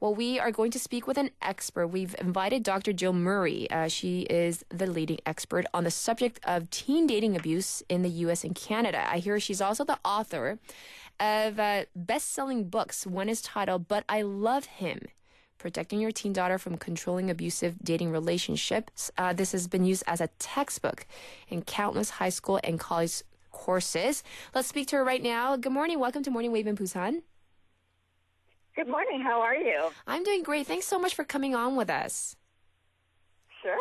Well, we are going to speak with an expert. We've invited Dr. Jill Murray. She is the leading expert on the subject of teen dating abuse in the U.S. and Canada. I hear she's also the author of best-selling books. One is titled But I Love Him: Protecting Your Teen Daughter from Controlling Abusive Dating Relationships. This has been used as a textbook in countless high school and college courses. Let's speak to her right now. Good morning. Welcome to Morning Wave in Busan. Good morning. How are you? I'm doing great. Thanks so much for coming on with us. Sure.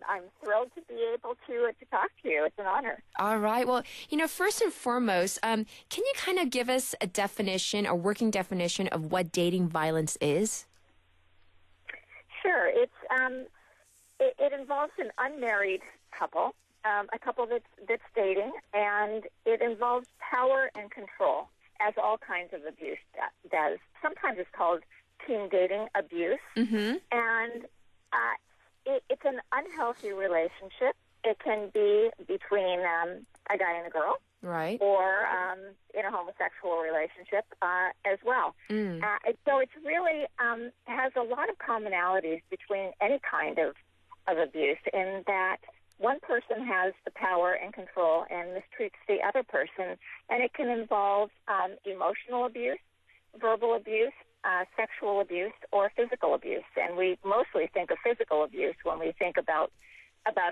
I'm thrilled to be able to talk to you. It's an honor. All right. Well, first and foremost, can you kind of give us a definition, a working definition of what dating violence is? Sure. It involves an unmarried couple, a couple that's dating, and it involves power and control, as all kinds of abuse does. Sometimes it's called teen dating abuse, and it's an unhealthy relationship. It can be between a guy and a girl, right, or in a homosexual relationship as well. So it's really has a lot of commonalities between any kind of abuse, in that one person has the power and control and mistreats the other person, and it can involve emotional abuse, verbal abuse, sexual abuse, or physical abuse. And we mostly think of physical abuse when we think about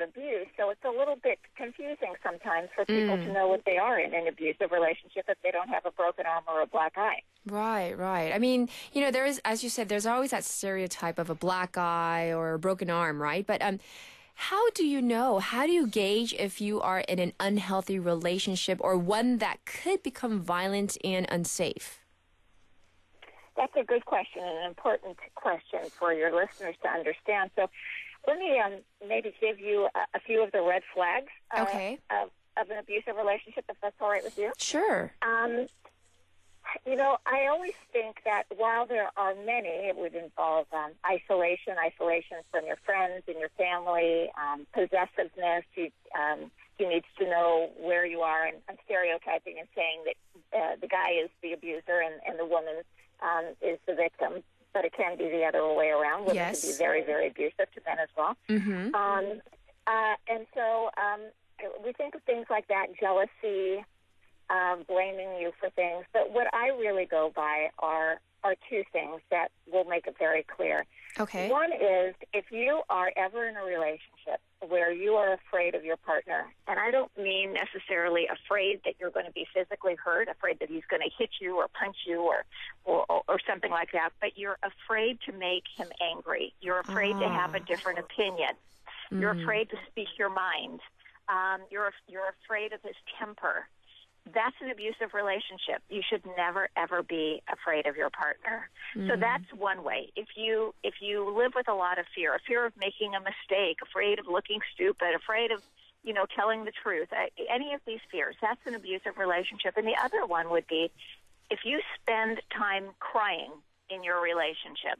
abuse. So it's a little bit confusing sometimes for people to know what they are in an abusive relationship if they don't have a broken arm or a black eye. Right, right. I mean, there is, as you said, there's always that stereotype of a black eye or a broken arm, right? But how do you know? How do you gauge if you are in an unhealthy relationship or one that could become violent and unsafe? That's a good question, and an important question for your listeners to understand. So let me maybe give you a few of the red flags of an abusive relationship, if that's all right with you. Sure. I always think that while there are many, it would involve isolation from your friends and your family, possessiveness. He needs to know where you are, and I'm stereotyping and saying that the guy is the abuser and the woman is the victim, but it can be the other way around. Women can be very, very abusive to men as well. And so we think of things like that, jealousy, blaming you for things. But what I really go by are two things that will make it very clear. Okay. One is, if you are ever in a relationship where you are afraid of your partner, and I don't mean necessarily afraid that you're going to be physically hurt, afraid that he's going to hit you or punch you or something like that, but you're afraid to make him angry. You're afraid to have a different opinion. You're afraid to speak your mind. You're afraid of his temper. That's an abusive relationship. You should never, ever be afraid of your partner. So that's one way. If you live with a lot of fear, a fear of making a mistake, afraid of looking stupid, afraid of, telling the truth, any of these fears, that's an abusive relationship. And the other one would be if you spend time crying in your relationship.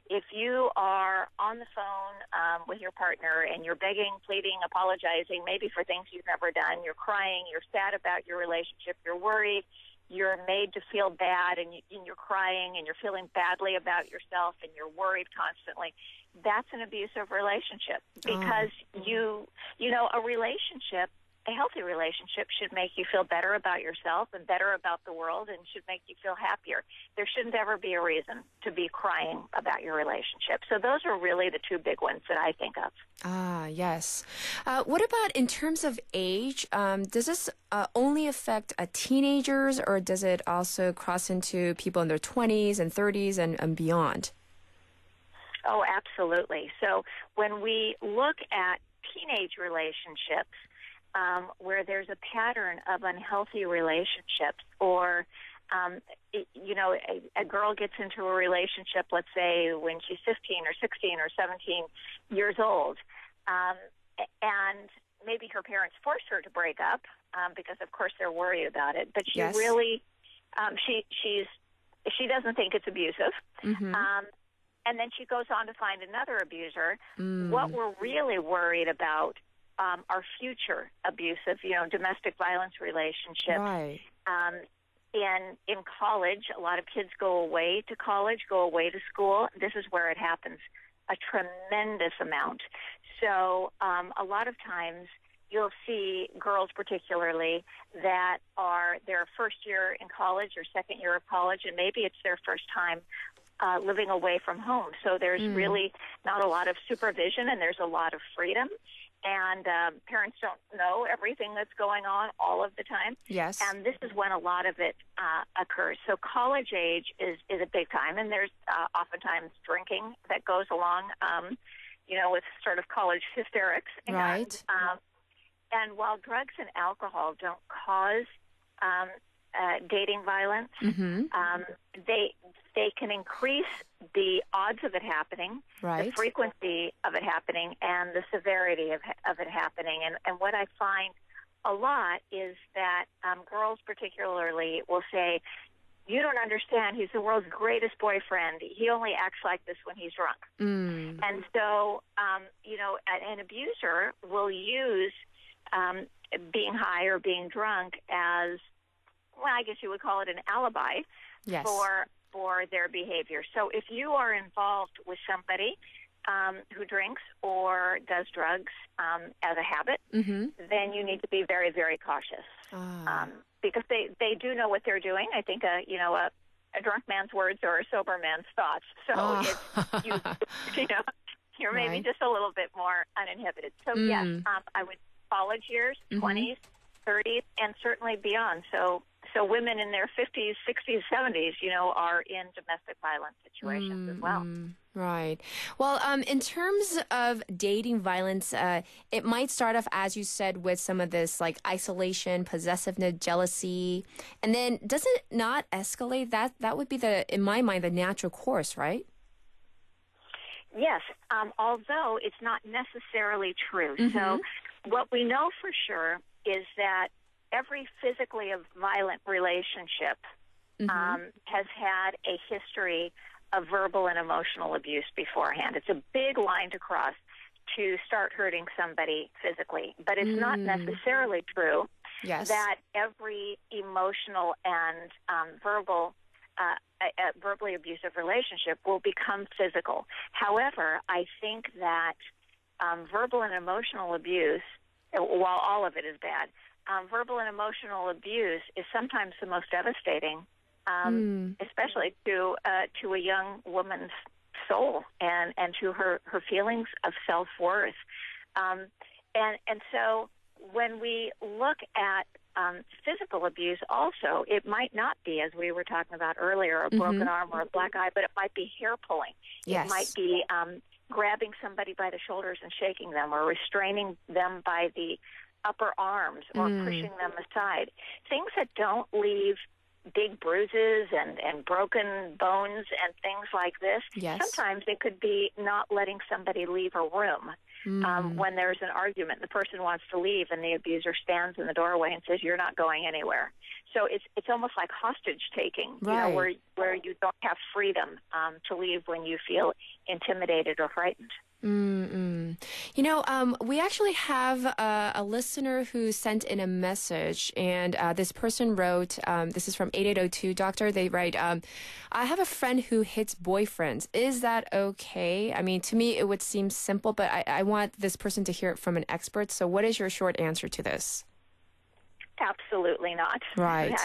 If you are on the phone with your partner and you're begging, pleading, apologizing, maybe for things you've never done, you're crying, you're sad about your relationship, you're worried, you're made to feel bad, and you're crying and you're feeling badly about yourself and you're worried constantly, that's an abusive relationship, because a relationship, a healthy relationship, should make you feel better about yourself and better about the world, and should make you feel happier. There shouldn't ever be a reason to be crying about your relationship. So those are really the two big ones that I think of. Ah, yes. What about in terms of age? Does this only affect teenagers, or does it also cross into people in their 20s and 30s and beyond? Oh, absolutely. So when we look at teenage relationships, where there's a pattern of unhealthy relationships, or, a girl gets into a relationship, let's say when she's 15 or 16 or 17 years old, and maybe her parents force her to break up because, of course, they're worried about it. But she really, she doesn't think it's abusive. And then she goes on to find another abuser. What we're really worried about are future abusive, domestic violence relationships. Right. in college, a lot of kids go away to college, go away to school. This is where it happens a tremendous amount. So a lot of times you'll see girls particularly that are their first year in college or second year of college, and maybe it's their first time living away from home. So there's really not a lot of supervision, and there's a lot of freedom. And parents don't know everything that's going on all of the time. Yes. And this is when a lot of it occurs. So college age is a big time, and there's oftentimes drinking that goes along, with sort of college hysterics. Right. And while drugs and alcohol don't cause dating violence, they can increase the odds of it happening, right, the frequency of it happening, and the severity of it happening. And what I find a lot is that girls particularly will say, "You don't understand, he's the world's greatest boyfriend. He only acts like this when he's drunk." And so, an abuser will use being high or being drunk as, well, I guess you would call it an alibi for their behavior. So if you are involved with somebody who drinks or does drugs as a habit, then you need to be very, very cautious because they do know what they're doing. I think a drunk man's words are a sober man's thoughts. So you're maybe just a little bit more uninhibited. So yes, I would college years, 20s, 30s, and certainly beyond. So women in their 50s, 60s, 70s, are in domestic violence situations as well. Right. Well, in terms of dating violence, it might start off, as you said, with some of this like isolation, possessiveness, jealousy, and then does it not escalate? That would be in my mind, the natural course, right? Yes, although it's not necessarily true. So what we know for sure is that every physically violent relationship has had a history of verbal and emotional abuse beforehand. It's a big line to cross to start hurting somebody physically, but it's not necessarily true that every emotional and verbally abusive relationship will become physical. However, I think that verbal and emotional abuse, while all of it is bad, verbal and emotional abuse is sometimes the most devastating, especially to a young woman's soul and to her feelings of self-worth. And so when we look at physical abuse also, it might not be, as we were talking about earlier, a broken arm or a black eye, but it might be hair pulling. Yes. It might be grabbing somebody by the shoulders and shaking them, or restraining them by the upper arms, or pushing them aside. Things that don't leave big bruises and broken bones and things like this. Yes. Sometimes it could be not letting somebody leave a room when there's an argument. The person wants to leave, and the abuser stands in the doorway and says, "You're not going anywhere." So it's almost like hostage taking, where you don't have freedom to leave when you feel intimidated or frightened. We actually have a listener who sent in a message, and this person wrote, this is from 8802, Doctor, they write, I have a friend who hits boyfriends. Is that okay? I mean, to me, it would seem simple, but I want this person to hear it from an expert. So what is your short answer to this? Absolutely not. Right.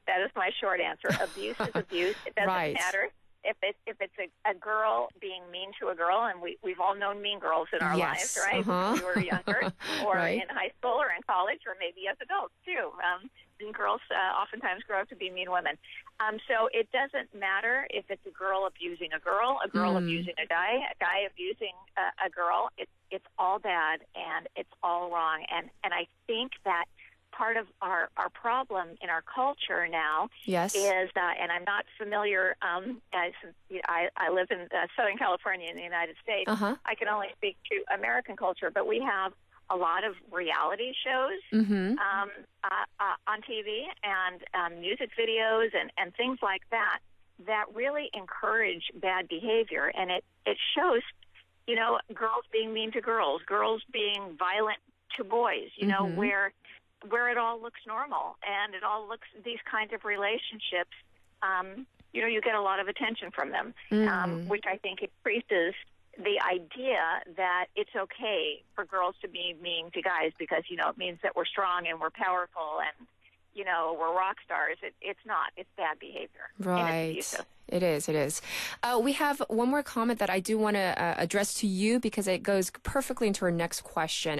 That is my short answer. Abuse is abuse. It doesn't matter. If it's a girl being mean to a girl, and we've all known mean girls in our lives, right? When we were younger, or in high school, or in college, or maybe as adults too. And girls oftentimes grow up to be mean women. So it doesn't matter if it's a girl abusing a girl abusing a guy abusing a girl. It's all bad, and it's all wrong. And I think that part of our problem in our culture now is, and I'm not familiar, since I live in Southern California in the United States, I can only speak to American culture, but we have a lot of reality shows on TV and music videos and things like that really encourage bad behavior. And it shows, girls being mean to girls being violent to boys, where it all looks normal and it all looks, these kinds of relationships, you get a lot of attention from them, which I think increases the idea that it's okay for girls to be mean to guys because, it means that we're strong and we're powerful and, we're rock stars. It's not. It's bad behavior. Right. And it's abusive. It is. We have one more comment that I do want to address to you because it goes perfectly into our next question.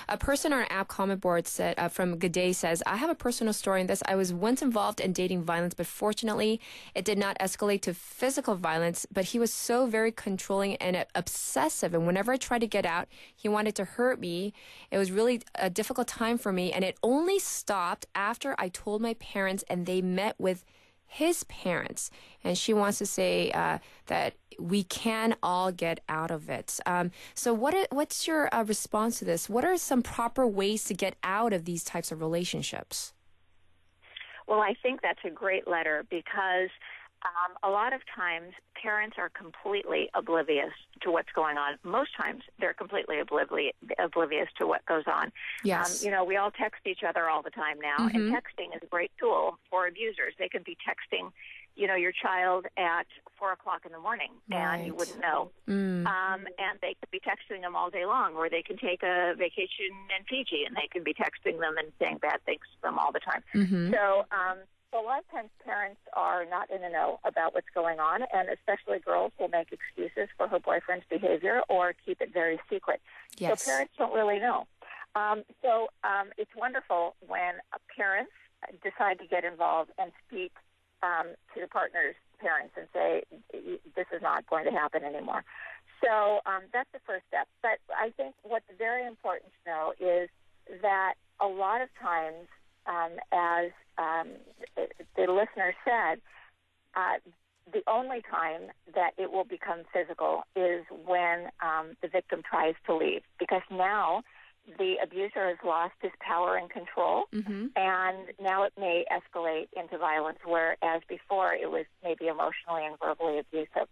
A person on our app comment board said, from G'day says, I have a personal story in this. I was once involved in dating violence, but fortunately it did not escalate to physical violence, but he was so very controlling and obsessive. And whenever I tried to get out, he wanted to hurt me. It was really a difficult time for me. And it only stopped after I told my parents and they met with his parents, and she wants to say that we can all get out of it. So what's your response to this? What are some proper ways to get out of these types of relationships? Well, I think that's a great letter because a lot of times parents are completely oblivious to what's going on. Most times they're completely oblivious to what goes on. Yes. We all text each other all the time now, and texting is a great tool for abusers. They could be texting, your child at 4 o'clock in the morning, and you wouldn't know. And they could be texting them all day long, or they can take a vacation in Fiji, and they can be texting them and saying bad things to them all the time. So a lot of times parents are not in the know about what's going on, and especially girls will make excuses for her boyfriend's behavior or keep it very secret. Yes. So parents don't really know. It's wonderful when parents decide to get involved and speak to the partner's parents and say, this is not going to happen anymore. So that's the first step. But I think what's very important to know is that a lot of times, as the listener said, the only time that it will become physical is when the victim tries to leave, because now the abuser has lost his power and control, and now it may escalate into violence, whereas before it was maybe emotionally and verbally abusive.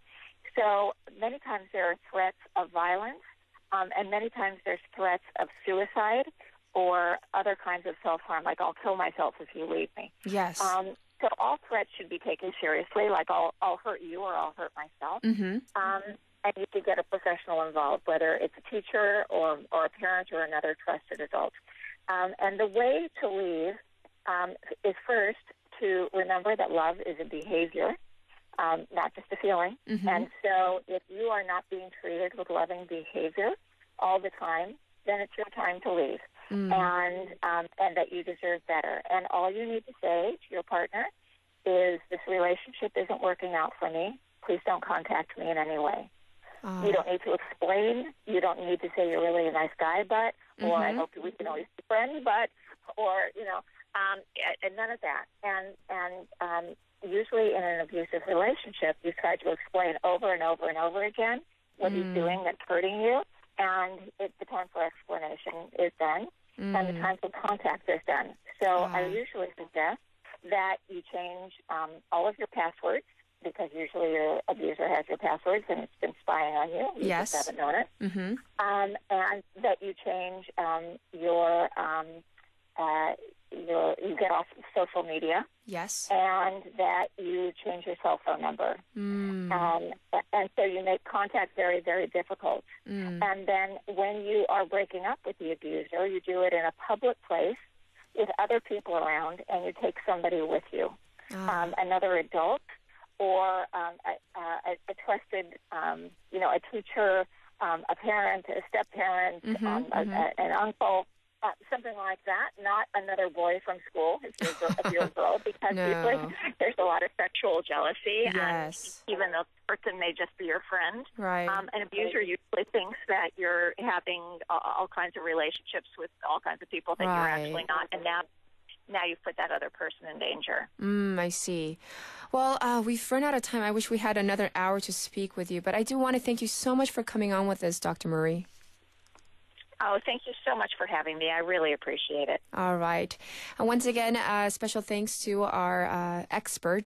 So many times there are threats of violence, and many times there's threats of suicide or other kinds of self-harm, like I'll kill myself if you leave me. Yes. So all threats should be taken seriously, like I'll hurt you or I'll hurt myself. And you should get a professional involved, whether it's a teacher or a parent or another trusted adult. And the way to leave is first to remember that love is a behavior, not just a feeling. And so if you are not being treated with loving behavior all the time, then it's your time to leave. And that you deserve better. And all you need to say to your partner is, this relationship isn't working out for me. Please don't contact me in any way. You don't need to explain. You don't need to say you're really a nice guy, but, or I hope we can always be friends, but, or, and none of that. And usually in an abusive relationship, you try to explain over and over and over again what he's doing that's hurting you. And the time for explanation is done, and the time for contact is done. So I usually suggest that you change all of your passwords, because usually your abuser has your passwords and it's been spying on you. You just haven't known it. And that you change you get off social media. Yes. And that you change your cell phone number. And so you make contact very, very difficult. And then when you are breaking up with the abuser, you do it in a public place with other people around, and you take somebody with you, another adult or a trusted, a teacher, a parent, a step-parent, an uncle, something like that, not another boy from school if you're a girl, because usually there's a lot of sexual jealousy, and even though the person may just be your friend. An abuser usually thinks that you're having all kinds of relationships with all kinds of people that you're actually not, and now you've put that other person in danger. I see. Well, we've run out of time. I wish we had another hour to speak with you, but I do want to thank you so much for coming on with us, Dr. Murray. Oh, thank you so much for having me. I really appreciate it. All right. And once again, special thanks to our expert,